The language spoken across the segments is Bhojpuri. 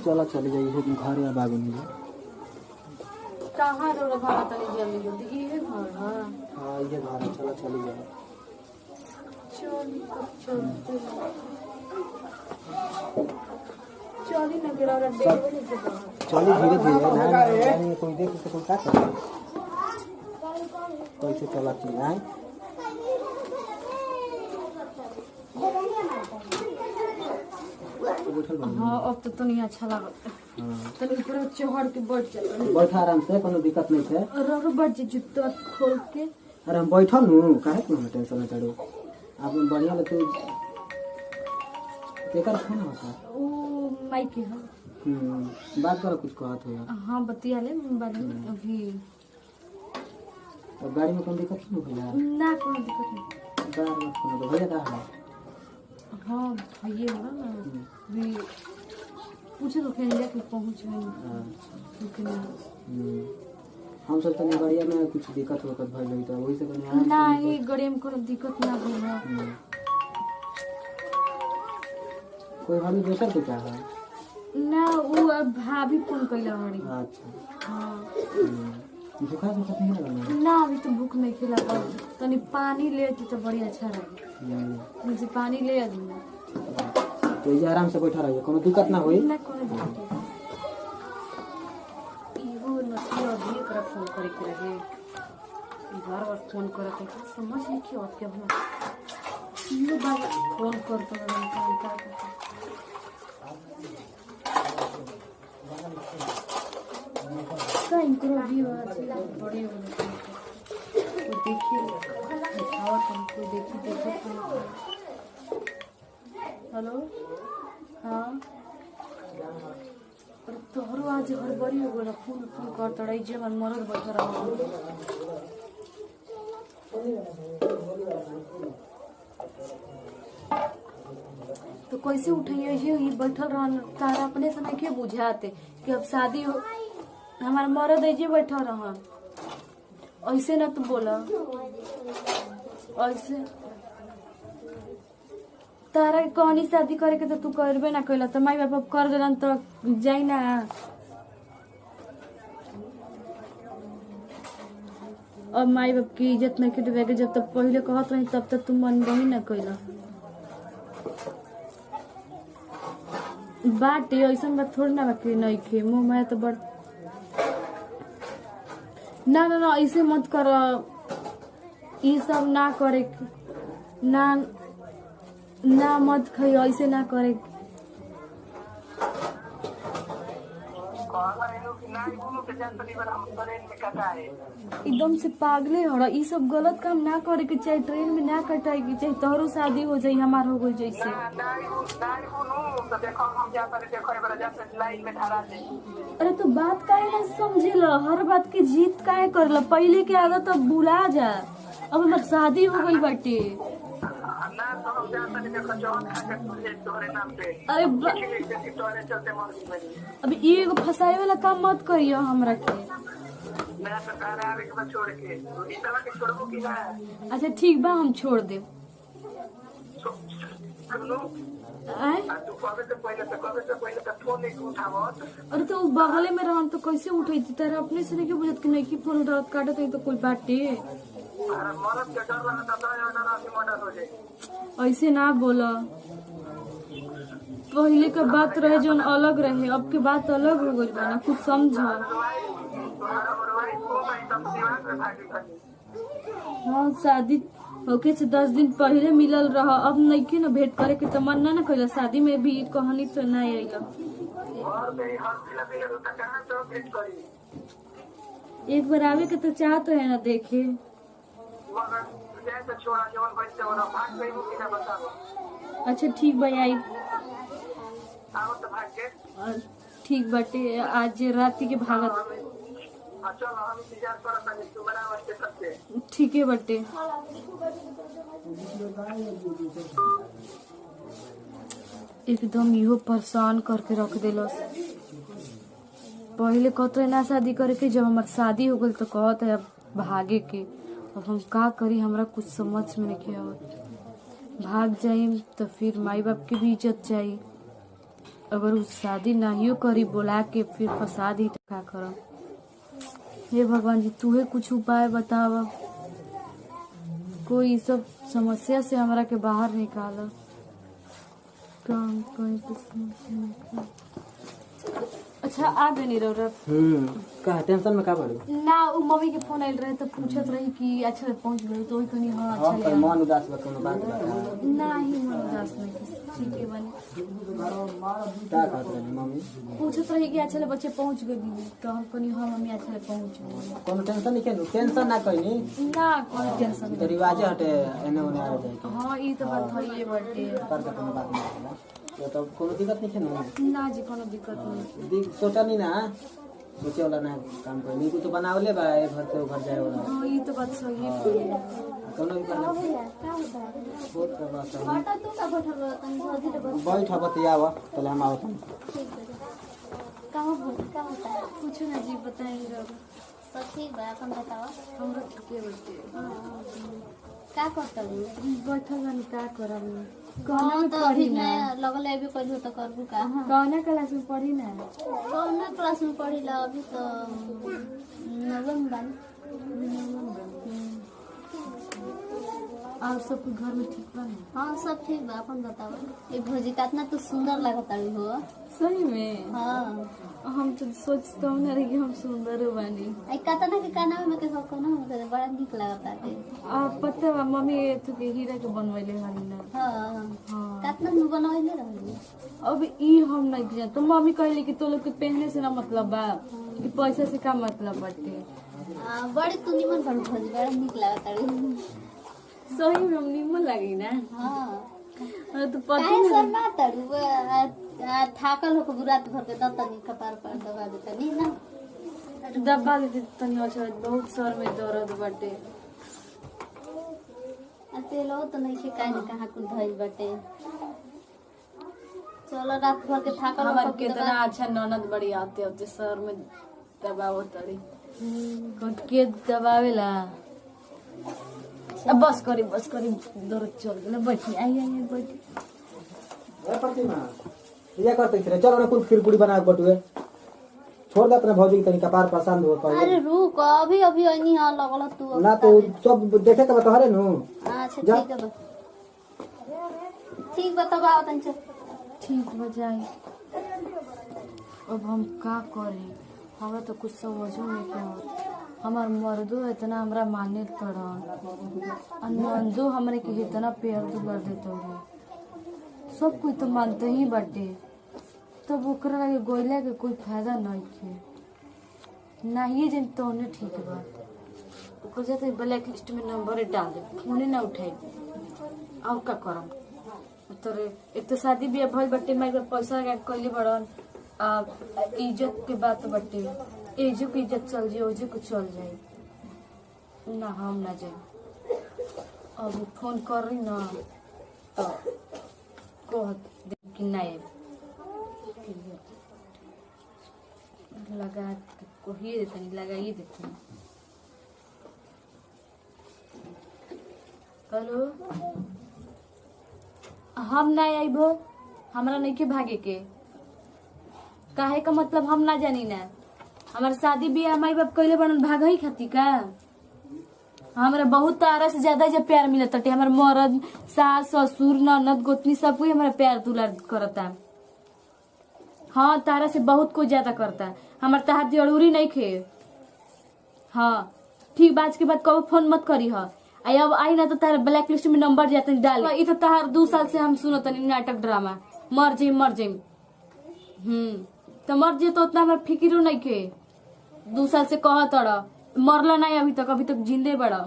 चला चले जाइए घर या बाबू नहीं कहाँ रो भाड़ा तनी जल्दी जल्दी ये घर है। हाँ ये घर है, चला चले जाए। चली ना गिरा रहा डेढ़ बजे से चलिए धीरे धीरे कोई देख तो कोई क्या कर कैसे चला आए। हाँ अब तो नहीं अच्छा लगता तनी पूरा चढ़ के बैठ चल बैठा आराम से, कोनो दिक्कत नहीं है। रो बैठ जे जूता खोल के। अरे हम बैठल नु काहे को टेंशन में चढ़ो आप बढ़िया ले तू तेकर फोन होता ओ माइक है बात करो कुछ कहत हो यार। हाँ बतिया ले बाद में अभी और गाड़ी में कोई दिक्कत नहीं भैया ना कोनो दिक्कत नहीं गाड़ी में कोनो भैया का है। हाँ भैया है ना भी पूछे तो खेल लेके पहुंच गए लेकिन हम सब तनी गाड़िया में कुछ दिक्कत होकर भइल रही तो वही से तनी ना ही गाड़ी में कोनो दिक्कत ना होला। कोई भाभी दोसर के क्या है ना वो अब भाभी फोन कैला हमारी। अच्छा हाँ भूखा भूखा नहीं लगा ना अभी तो भूख नहीं खिला पर तनी पानी लेती तो बड़ी अच्छा रहे मुझे पानी ले आदि तो ये आराम से बैठा रहिए, कोनो दिक्कत ना होई ना कोनो दिक्कत इहो नथी अभी एकरा फोन करे के रहे बार बार फोन करे के समझ नहीं कि और क्या बना ये बार फोन करते हैं का का इनको भी बड़े तो देखिए दिखाओ तुमको देखिए हेलो हाँ और तोहरो आज घर बड़ी हो गया फोन फोन कर तड़ाई जे मन मरद बैठा रहा तो कैसे उठाइए ये बैठल रहन तारा अपने से नहीं के बुझाते कि अब शादी हो हमारा मरद ऐसे बैठा रहा ऐसे ना तू बोला ऐसे तारा कौनी शादी करे के तो तू करबे ना कैला तो माई बाप कर देलन तो जाई ना अब माई बाप की इज्जत नहीं के के जब तक पहले कहत रही तब तक तू मन रही ना कैला बात ऐसा बात थोड़ी ना बाकी नहीं खे मुँह मैं तो बड़ ना ना ना ऐसे मत कर ये सब ना करे ना ना मत खाई ऐसे ना करे एकदम से पागले हो रहा ये सब गलत काम ना करे के चाहे ट्रेन में ना कटाए के चाहे तोहरो शादी हो जाए हमार हो गई जैसे अरे तो बात काहे ना समझे ला हर बात की जीत काहे कर ला पहले के आदत अब भुला जा अब हमार शादी हो गई बाटे अरे अभी एगो फसाए वाला काम मत करियो हमरा के अच्छा ठीक बा हम छोड़ दे अरे तो बगले में रहन तो कैसे उठी थी तारा अपने से नहीं बुझत कि नहीं कि फोन काटत है तो कोई बाटे ऐसे ना बोला पहले का बात रहे जो अलग रहे अब के बात अलग हो गई ना कुछ समझ हाँ शादी होके से 10 दिन पहले मिलल रहा अब नहीं के ना भेंट करे के तमन्ना ना कैला शादी में भी कहानी तो नहीं आईला एक बार आवे के तो चाहत है ना देखे अच्छा ठीक भाई आई ठीक बाटे आज रात के भागत ठीक है बटे एकदम इहो परेशान करके रख दिलस पहले कहते ना शादी करे के जब हमार शादी हो गई तो कहते है भागे के अब हम का करी हमरा कुछ समझ में नहीं आवत भाग जाई तो फिर माई बाप की भी इज्जत जाई अगर उ शादी नाहियो करी बोला के फिर फंसा दी तो का करब। हे भगवान जी तूहे कुछ उपाय बताव, कोई सब समस्या से हमरा के बाहर निकाल। काम कोई के समस्या निकाल। अच्छा आ गए नी रौरा। का टेंशन में का पड़ी ना उ मम्मी के फोन आइल रहे तो पूछत रही कि अच्छा से पहुंच गए तो वही कनी हाँ अच्छा हम पर लगा। मन उदास बा कोनो बात बा नहीं मन उदास नहीं ठीक है बनी। का कहत रही मम्मी पूछत रही कि अच्छा ले बच्चे पहुंच गए तो हम कनी हाँ मम्मी अच्छा ले पहुंच गए। कोनो टेंशन नहीं केनु टेंशन ना कइनी ना कोई टेंशन तो रिवाजे हटे एने ओने आ जाए के हाँ ई तो बात है ये बर्थडे पर के कोनो बात नहीं होला तो कोनो दिक्कत नहीं केनु ना जी कोनो दिक्कत नहीं। सोचा नहीं ना सोचे वाला ना काम कर नींबू तो बनावले बा ए घर से घर जाए वाला हाँ ये तो बात सही है। कोनो भी करना बहुत करवा सही हटा तू का बैठल रह तनी भौजी रे बस बैठ बतियाव पहले हम आवत हम कहां भौजी का होता है कुछ ना जी बताएंगे सब ठीक बा अपन बताओ हमरा ठीक है बर्थडे का करता हूं बैठल बानी का करब कौन कहना तो पढ़ी अभी ना मैं लगल है अभी कहियो तो करबू का हां कहना क्लास में पढ़ी ना कौन क्लास में पढ़ी ला अभी तो नवम बन और सब कुछ घर में ठीक बा ना? हां सब ठीक बा अपन बताओ ये भौजी कितना तू सुंदर लगता हो सही में हां हम तो सोचते ना रही कि हम सुंदर बानी। आई कतना के काना में के हो कोना में बड़ा नीक लगता है आ पता बा मम्मी तो के हीरा के बनवैले हनी ना। हां हाँ कितना में बनवाइले रहली अब ई हम नहीं जान तो मम्मी कहली कि तो लोग के पहने से ना मतलब बा कि पैसा से का मतलब बाटे। बड़ी तू निमन बड़ भौजी बड़ा नीक लगता है सही में हम निमन लगी ना। हां हमरा तो पता काहे ना शर्मा तड़ू थाकल हो के रात भर के दतनी कपार पर दबा देता नहीं ना दबा देती तनी अच्छा बहुत सर में दर्द बाटे। तेलो तो नहीं के काहे न कहां कुल धइल बाटे चलो रात भर के थाकल हो हमार के कितना अच्छा ननद बड़ी आते होते सर में दबाव तड़ी खुद के दबावेला। अब बस करी दर्द चल गेल बैठी आई बैठी। ए प्रतिमा ये करते थे चलो ना कुल खीर पूरी बना के बटुए छोड़ दे अपने भौजी के तरीका पार पसंद हो पहले अरे रुक अभी अभी नहीं हां लगल तू ना तो सब देखे के बता रे नु अच्छा जा। ठीक है बा ठीक बताओ तन चल ठीक बजाई अब हम का करी हमरा तो कुछ समझो नहीं क्या होता। हमार मर्दो इतना हमरा माने तरह नंदो हमरे के इतना प्यार दुलार देते हो सब कोई तो मानते ही बाटे तब ओकरा लगे गोइला के कोई फायदा नहीं है ना ये जन तो ने ठीक बा ओकर जाते ब्लैक लिस्ट में नंबर डाल दे फोन ना उठाई और का करम तोरे एक तो शादी ब्याह भइल बाटे मैं पैसा का कइले बड़न इज्जत के बात बाटे एजो की इज्जत चल जाए ओजो को चल जाए ना हम ना जाए। अब फोन कर रही ना तो कह कि नहीं लगा कहिए देते नहीं लगाइए देते नहीं। हेलो हम ना आइबो हमरा नहीं के भागे के काहे का मतलब हम ना जानी ना हमार शादी बियाह माई बाप कइले बनल भाग ही खाती का हमरा बहुत तारा से ज्यादा जब प्यार मिलत टे हमार मर्द सास ससुर ननद गोतनी सब कोई हमारा प्यार दुलार करता। हाँ तारा से बहुत कोई ज्यादा करता हमार तहार जरूरी नहीं खे। हाँ ठीक बात के बाद कब फोन मत करी ह अब आई ना तो तार ब्लैक लिस्ट में नंबर जाते डाल ई तो तार 2 साल से हम सुनत नाटक ड्रामा मर जाई तो मर जाए तो उतना हमार फिक्र नहीं के 2 साल से कह तड़ा मरला नहीं अभी तक जिंदे बड़ा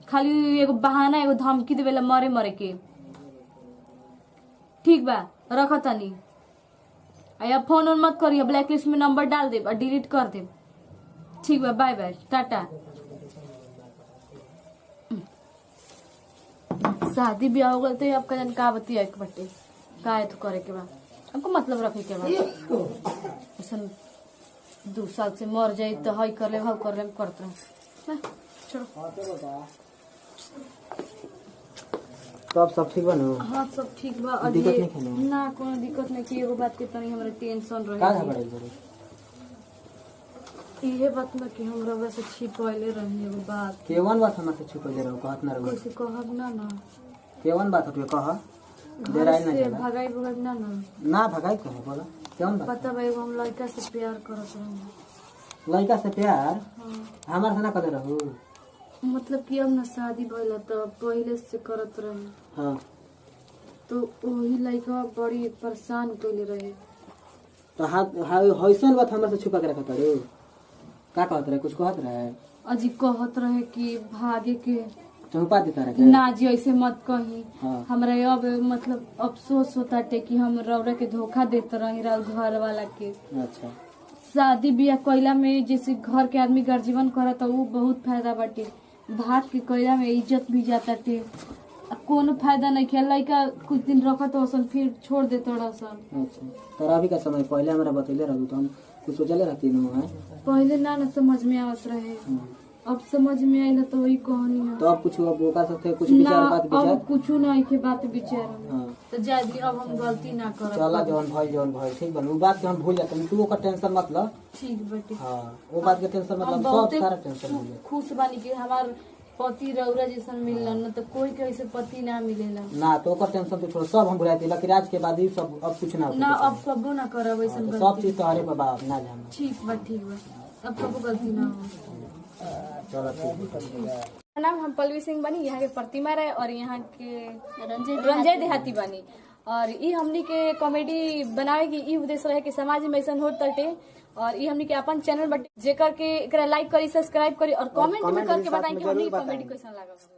खाली एगो बहाना एगो धमकी देवेला मरे के। ठीक बा रख तनी अब फोन ऑन मत करिए ब्लैक लिस्ट में नंबर डाल दे और डिलीट कर दे। ठीक बा बाय बाय टाटा। शादी ब्याह हो गल तो आपका जन का बतिया एक बटे का तो करे के बा हमको मतलब रखे के बा ऐसा 2 साल से मर जाये तो हई कर ले करते रहे छोड़ो। तब सब ठीक बनो हाँ सब ठीक बा। दिक्कत अभी नहीं खेलो ना कोनो दिक्कत नहीं की एगो बात के तनी हमरा टेंशन का रहे घबराई करे इहे बात में कि हम रउआ से छिपैले रही एगो बात केवन बात हमर से छुपले रहो कहत ना रहो कैसे कहब ना ना केवन बात हटवे कह घर डेराई ना से जाला भगाई भगाई ना ना ना भगाई कहे बोला केवन बात पता बा एगो हम लड़का से प्यार करत रही। लड़का से प्यार हाँ हमार से ना करे रहो मतलब कि अब ना शादी भइला तो पहले से करत रही हां तो वही लड़का बड़ी परेशान कइले रहे। तो हइसन बात हमर से छुपा के रखत रे का कहत रहे कुछ कहत रहे अजी कहत रहे कि भागे के चौपा देता रहे ना जी ऐसे मत कही। हाँ। हमरा अब मतलब अफसोस होता टे कि हम रौरा के धोखा देते रही घर वाला के। अच्छा शादी बियाह कइला में जैसे घर के आदमी गर्जीवन करता उ बहुत फायदा बाटे भाग के कइला में इज्जत भी जाता टे कोनो फायदा नहीं खेल लड़का कुछ दिन रखत होसन फिर छोड़ देते रसन। अच्छा तर अभी का समय पहले हमरा बतैले रहू तो हम कुछ सोचले रहती न है पहले ना ना समझ में आवत रहे अब समझ में आइला तो वही कहानी है। तो अब कुछ अब ओका सकते कुछ ना विचार बात विचार अब कुछ नहीं के बात विचार हां तो जादी अब हम गलती ना करब। चला जौन भाई ठीक बन वो बात के हम भूल जाते तू ओकर टेंशन मत ल ठीक बेटी हां वो बात के टेंशन हम मतलब सब बहुते सारा टेंशन भूल जा खुश बानी कि हमार पति रौरा जैसन मिललन न तो कोई के ऐसे पति ना मिलेला ना तो ओकर टेंशन तो छोड़ सब हम भुला दिला कि आज के बाद ई सब अब कुछ ना होता ना अब कबो ना करब ऐसन सब गलती। चीज तोहरे पे बाप ना जाना ठीक बा अब कबो गलती ना हो। चलो ठीक है मेरा नाम हम पल्लवी सिंह बनी यहाँ के प्रतिमा राय और यहाँ के रंजय रंजय देहाती बनी और ई हमनी के कॉमेडी बनावे की ई उद्देश्य रहे कि समाज में ऐसा हो तटे और ई हमनी के अपन चैनल बटे जेकर के एकरा लाइक करी सब्सक्राइब करी और कमेंट में करके बताई कि हमनी के कॉमेडी कैसा लागल।